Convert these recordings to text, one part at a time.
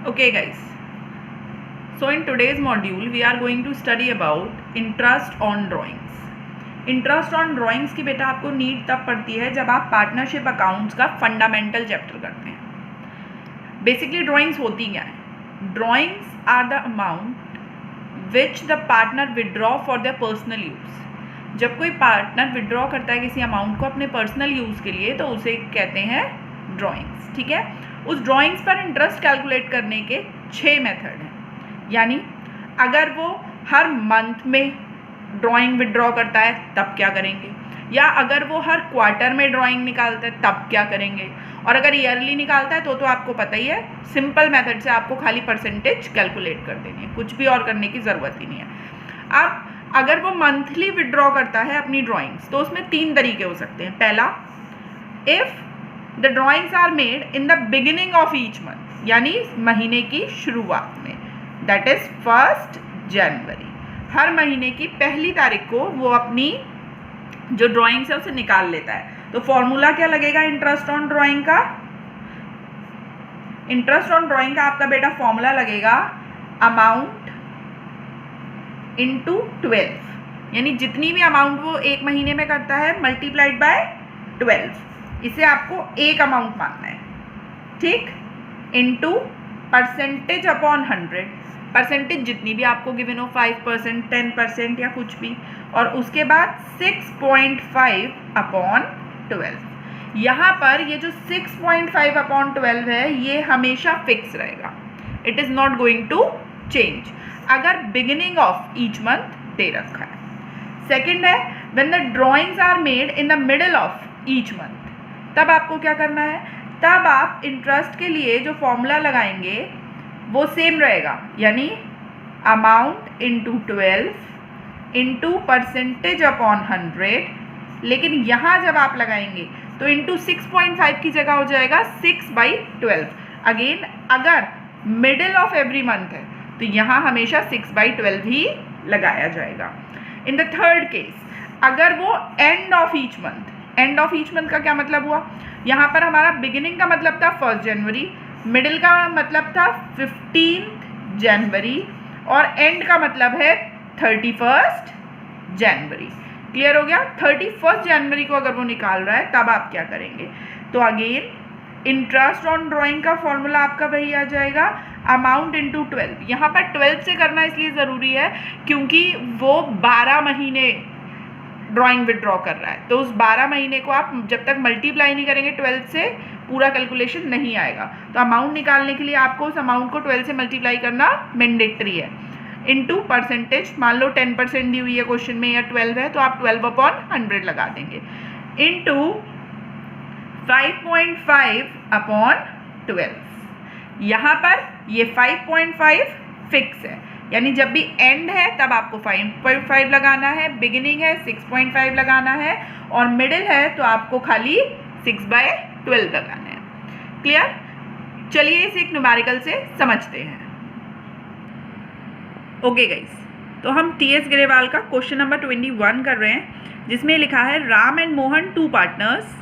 Okay guys, so in today's module we are going to study about interest on drawings. Interest on drawings की बेटा आपको need तब पड़ती है जब आप पार्टनरशिप अकाउंट्स का फंडामेंटल चैप्टर करते हैं. बेसिकली ड्राइंग्स होती क्या है? Drawings are the amount which the partner withdraw for the personal use. जब कोई पार्टनर विड्रॉ करता है किसी अमाउंट को अपने पर्सनल यूज़ के लिए तो उसे कहते हैं ड्राइंग्स. ठीक है, उस ड्राइंग्स पर इंटरेस्ट कैलकुलेट करने के 6 मेथड हैं. यानी अगर वो हर मंथ में ड्राइंग विड्रॉ करता है तब क्या करेंगे, या अगर वो हर क्वार्टर में ड्राइंग निकालता है तब क्या करेंगे, और अगर ईयरली निकालता है तो आपको पता ही है सिंपल मेथड से आपको खाली परसेंटेज कैलकुलेट कर देनी है, कुछ भी और करने की ज़रूरत ही नहीं है. अब अगर वो मंथली विड्रॉ करता है अपनी ड्राइंग्स तो उसमें 3 तरीके हो सकते हैं. पहला, if the drawings are made in the beginning of each month, यानी महीने की शुरुआत में, दैट इज़ 1 जनवरी. हर महीने की पहली तारीख को वो अपनी जो ड्राइंग्स है उसे निकाल लेता है. तो फॉर्मूला क्या लगेगा इंटरेस्ट ऑन ड्राइंग का? इंटरेस्ट ऑन ड्राइंग का आपका बेटा फॉर्मूला लगेगा अमाउंट इंटू 12, यानी जितनी भी अमाउंट वो एक महीने में करता है मल्टीप्लाइड बाय 12. इसे आपको एक अमाउंट मानना है, ठीक, इंटू परसेंटेज अपॉन 100. परसेंटेज जितनी भी आपको गिवन हो, 5%, 10% या कुछ भी, और उसके बाद 6.5 अपॉन 12. यहाँ पर ये जो 6.5 अपॉन 12 है ये हमेशा फिक्स रहेगा. It is not going to change अगर बिगिनिंग ऑफ ईच मंथ दे रखा है. सेकेंड है, when the drawings are made in the middle of each month, तब आपको क्या करना है? तब आप इंटरेस्ट के लिए जो फॉर्मूला लगाएंगे वो सेम रहेगा, यानी amount into 12 into percentage upon 100. लेकिन यहाँ जब आप लगाएंगे तो इंटू 6.5 की जगह हो जाएगा 6/12. अगेन अगर मिडिल ऑफ एवरी मंथ है तो यहाँ हमेशा 6/12 ही लगाया जाएगा. इन द थर्ड केस, अगर वो end of each month, end of each month का क्या मतलब हुआ? यहाँ पर हमारा बिगिनिंग का मतलब था 1 जनवरी, मिडिल का मतलब था 15 जनवरी, और एंड का मतलब है 31 जनवरी. क्लियर हो गया? 31 जनवरी को अगर वो निकाल रहा है तब आप क्या करेंगे? तो अगेन इंटरेस्ट ऑन ड्राइंग का फॉर्मूला आपका वही आ जाएगा, अमाउंट इंटू 12. यहाँ पर 12 से करना इसलिए ज़रूरी है क्योंकि वो 12 महीने ड्राइंग विड्रॉ कर रहा है. तो उस 12 महीने को आप जब तक मल्टीप्लाई नहीं करेंगे 12 से पूरा कैलकुलेशन नहीं आएगा. तो अमाउंट निकालने के लिए आपको उस अमाउंट को 12 से मल्टीप्लाई करना मैंडेटरी है. इनटू परसेंटेज, मान लो 10% दी हुई है क्वेश्चन में या 12 है तो आप 12 अपॉन 100 लगा देंगे, इनटू 5.5 अपॉन 12. यहाँ पर ये 5.5 फिक्स है, यानी जब भी एंड है तब आपको 5.5 लगाना है, बिगिनिंग है 6.5 लगाना है, और मिडिल है तो आपको खाली 6/12 लगाना है. क्लियर? चलिए इसे एक न्यूमेरिकल से समझते हैं. ओके गाइस, तो हम टीएस ग्रेवाल का क्वेश्चन नंबर 21 कर रहे हैं, जिसमें लिखा है Ram and Mohan 2 partners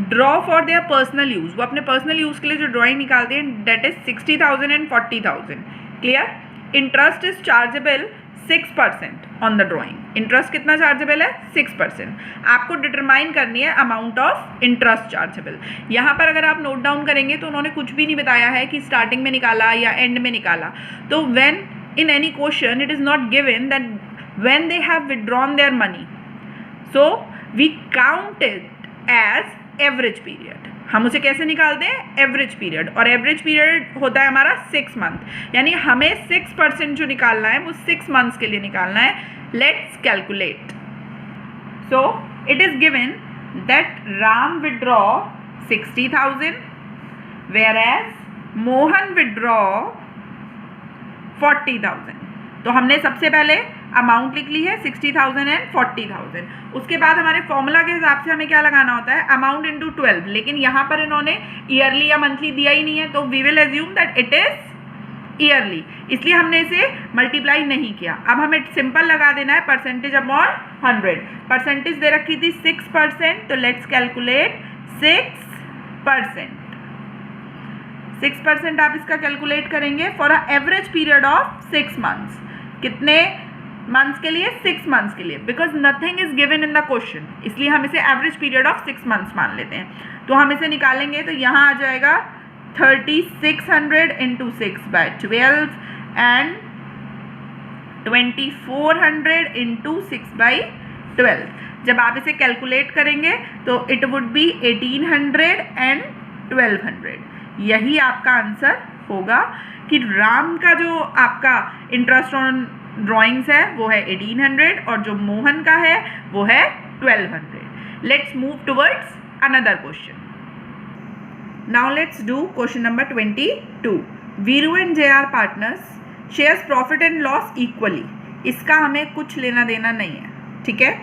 draw for their personal use. वो अपने पर्सनल यूज़ के लिए जो ड्राइंग निकालते हैं date is 60,000 and 40,000. Clear? Interest is chargeable 6% on the drawing. Interest कितना चार्जेबल है? 6%. आपको डिटरमाइन करनी है अमाउंट ऑफ इंटरेस्ट चार्जेबल. यहाँ पर अगर आप नोट डाउन करेंगे तो उन्होंने कुछ भी नहीं बताया है कि स्टार्टिंग में निकाला या एंड में निकाला. तो when in any question it is not given that when they have withdrawn their money, so we count it as average period. हम उसे कैसे निकालते हैं? Average period. और एवरेज पीरियड होता है हमारा 6 मंथ, यानी हमें 6% जो निकालना है वो 6 मंथ्स के लिए निकालना है. Let's calculate. So it is given that Ram withdraw 60,000 whereas Mohan withdraw 40,000. तो हमने सबसे पहले अमाउंट लिख ली है 60,000 एंड 40,000. उसके बाद हमारे फॉर्मूला के हिसाब से हमें क्या लगाना होता है? Amount into 12. लेकिन यहाँ पर इन्होंने ईयरली या मंथली दिया ही नहीं है, तो we will assume that it is yearly, इसलिए हमने इसे मल्टीप्लाई नहीं किया. अब हमें सिंपल लगा देना है परसेंटेज अपॉन 100. परसेंटेज दे रखी थी 6%, तो लेट्स कैलकुलेट 6%. 6% आप इसका कैलकुलेट करेंगे for a average period of 6 months. कितने मंथ्स के लिए? 6 मंथ्स के लिए, because nothing is given in the question, इसलिए हम इसे एवरेज पीरियड ऑफ 6 मंथ्स मान लेते हैं। तो हम इसे निकालेंगे तो यहाँ आ जाएगा 3600 इंटू 6/12 एंड 2400 इंटू 6/12। जब आप इसे कैलकुलेट करेंगे तो इट वुड बी 1800 एंड 1200। यही आपका आंसर होगा कि राम का जो आपका इंटरेस्ट ऑन ड्राइंग्स है वो है 1800 और जो मोहन का है वो है 1200। Let's move towards another question. Now let's do question number 22। Veeru and JR partners shares profit and loss equally. इसका हमें कुछ लेना देना नहीं है, ठीक है।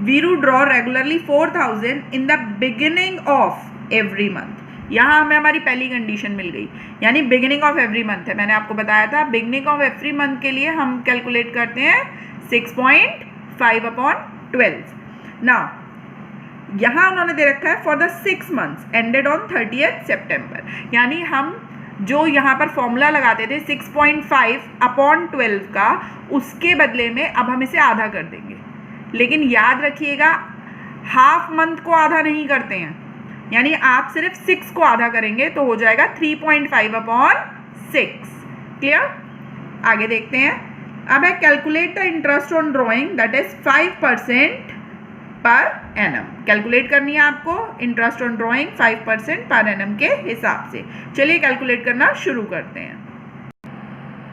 Veeru draw regularly 4000 in the beginning of every month. यहाँ हमें हमारी पहली कंडीशन मिल गई, यानी बिगिनिंग ऑफ एवरी मंथ है। मैंने आपको बताया था बिगिनिंग ऑफ एवरी मंथ के लिए हम कैलकुलेट करते हैं 6.5/12। नाउ यहाँ उन्होंने दे रखा है for the 6 months ended on 30th सितंबर, यानी हम जो यहाँ पर फॉर्मूला लगाते थे 6.5/12 का, उसके बदले में अब हम इसे आधा कर देंगे। लेकिन याद रखिएगा हाफ मंथ को आधा नहीं करते हैं, यानी आप सिर्फ 6 को आधा करेंगे तो हो जाएगा 3.5/6। क्लियर? आगे देखते हैं। अब है calculate the interest on drawing that is 5% per annum. Calculate करनी है आपको interest on drawing 5% per annum के हिसाब से। चलिए कैलकुलेट करना शुरू करते हैं।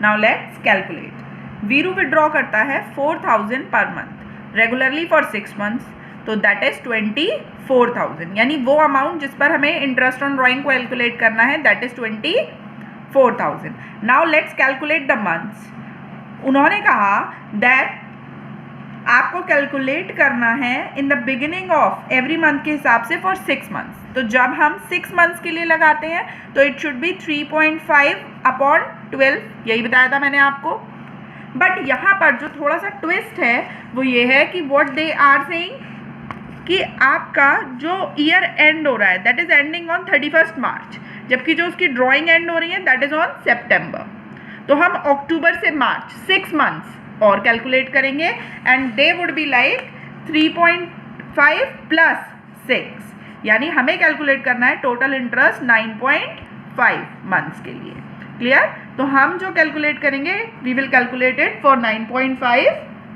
Now let's calculate. Veeru withdraw करता है 4000 per month regularly for 6 months, तो दैट इज 24,000, यानी वो अमाउंट जिस पर हमें इंटरेस्ट ऑन ड्रॉइंग को कैलकुलेट करना है that is 24,000। Now let's calculate the months. उन्होंने कहा दैट आपको कैलकुलेट करना है इन the beginning of every month के हिसाब से फॉर 6 मंथ्स। तो जब हम 6 मंथ्स के लिए लगाते हैं तो इट शुड बी 3.5/12, यही बताया था मैंने आपको। बट यहाँ पर जो थोड़ा सा ट्विस्ट है वो ये है कि व्हाट दे आर सेइंग कि आपका जो ईयर एंड हो रहा है दैट इज एंडिंग ऑन 31 मार्च, जबकि जो उसकी ड्राइंग एंड हो रही है दैट इज ऑन सितंबर। तो हम अक्टूबर से मार्च 6 मंथ्स और कैलकुलेट करेंगे and they would be like 3.5 + 6, यानी हमें कैलकुलेट करना है टोटल इंटरेस्ट 9.5 मंथ्स के लिए। क्लियर? तो हम जो कैलकुलेट करेंगे we will calculate it for 9.5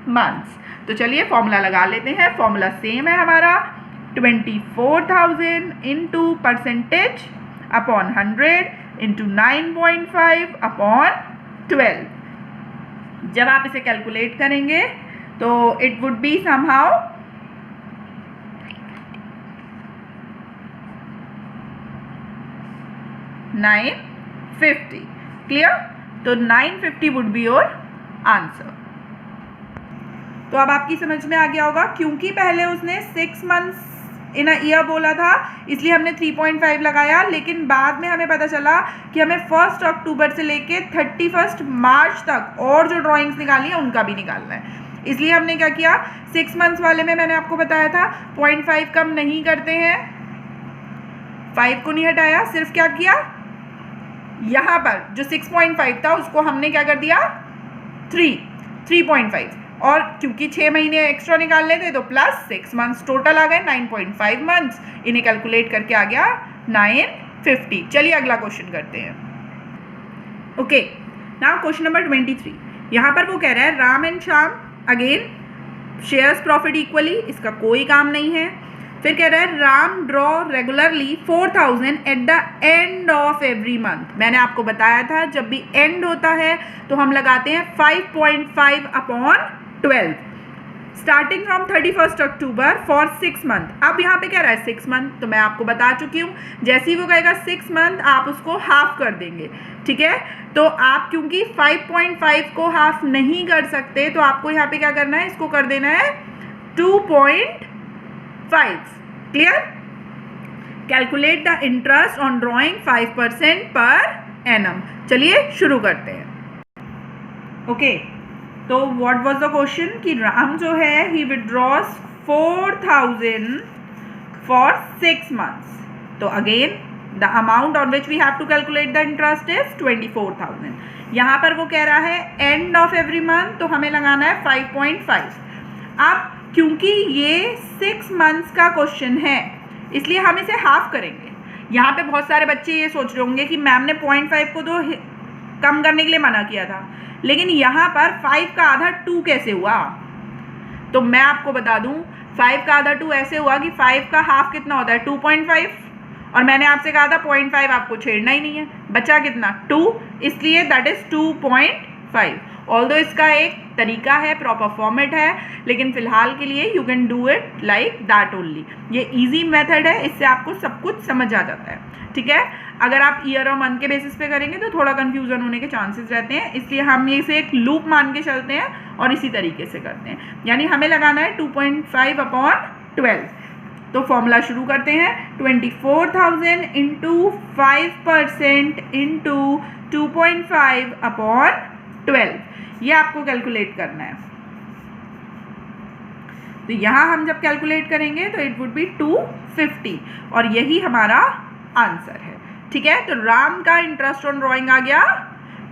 months. तो चलिए फॉर्मूला लगा लेते हैं। फॉर्मूला सेम है हमारा, 24,000 इंटू % अपॉन 100 इंटू 9.5/12। जब आप इसे कैलकुलेट करेंगे तो it would be somehow 950। Clear? तो 950 वुड बी योर आंसर। तो अब आपकी समझ में आ गया होगा, क्योंकि पहले उसने 6 मंथ्स इन अ ईयर बोला था इसलिए हमने 3.5 लगाया, लेकिन बाद में हमें पता चला कि हमें 1 अक्टूबर से लेके 31 मार्च तक और जो ड्राइंग्स निकाली है उनका भी निकालना है। इसलिए हमने क्या किया, 6 मंथ्स वाले में मैंने आपको बताया था 0.5 कम नहीं करते हैं, 5 को नहीं हटाया, सिर्फ क्या किया यहाँ पर जो 6.5 था उसको हमने क्या कर दिया 3.5, और क्योंकि 6 महीने एक्स्ट्रा निकालने थे तो प्लस 6 मंथ्स टोटल आ गए 9.5 मंथ्स। इन्हें कैलकुलेट करके आ गया 950। चलिए अगला क्वेश्चन करते हैं। Okay, now question number 23। यहाँ पर वो कह रहा है Ram and Shyam again shares profit equally, इसका कोई काम नहीं है। फिर कह रहा है Ram draw regularly 4000 at the end of every month. मैंने आपको बताया था जब भी एंड होता है तो हम लगाते हैं 5.5/12 starting from 31 October for 6 month. अब यहाँ पे कह रहा है 6 मंथ, तो मैं आपको बता चुकी हूँ जैसे ही वो कहेगा 6 मंथ आप उसको हाफ कर देंगे, ठीक है। तो आप क्योंकि 5.5 को हाफ नहीं कर सकते तो आपको यहाँ पे क्या करना है, इसको कर देना है 2.5। Clear? Calculate the interest on drawing 5% per annum. चलिए शुरू करते हैं। ओके, तो व्हाट वाज द क्वेश्चन कि राम जो है ही विड्रॉज 4000 फॉर 6 मंथ्स। तो again the amount on which we have to calculate the interest is 24,000। यहाँ पर वो कह रहा है एंड ऑफ एवरी मंथ, तो हमें लगाना है 5.5। अब क्योंकि ये 6 मंथ्स का क्वेश्चन है इसलिए हम इसे हाफ करेंगे। यहाँ पे बहुत सारे बच्चे ये सोच रहे होंगे कि मैम ने 0.5 को तो कम करने के लिए मना किया था, लेकिन यहाँ पर 5 का आधा 2 कैसे हुआ? तो मैं आपको बता दूँ 5 का आधा 2 ऐसे हुआ कि 5 का हाफ कितना होता है 2.5, और मैंने आपसे कहा था 0.5 आपको छेड़ना ही नहीं है, बचा कितना 2, इसलिए दैट इज 2.5। ऑल्दो इसका एक तरीका है, प्रॉपर फॉर्मेट है, लेकिन फिलहाल के लिए you can do it like that only. ये इजी मेथड है, इससे आपको सब कुछ समझ आ जाता है, ठीक है। अगर आप ईयर और मंथ के बेसिस पे करेंगे तो थोड़ा कंफ्यूजन होने के चांसेस रहते हैं, इसलिए हम इसे एक लूप मान के चलते हैं और इसी तरीके से करते हैं। यानी हमें लगाना है 2.5/12। तो फॉर्मूला शुरू करते हैं। 24,000 इंटू 5% इंटू 2.5/12, ये आपको कैलकुलेट करना है। तो यहाँ हम जब कैलकुलेट करेंगे तो इट वुड बी 250 और यही हमारा आंसर है, ठीक है। तो राम का इंटरेस्ट ऑन ड्राइंग आ गया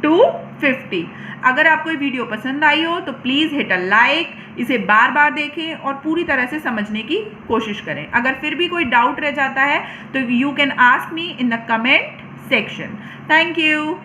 250। अगर आपको ये वीडियो पसंद आई हो तो प्लीज़ हिट अ लाइक, इसे बार बार देखें और पूरी तरह से समझने की कोशिश करें। अगर फिर भी कोई डाउट रह जाता है तो you can ask me in the comment section. Thank you.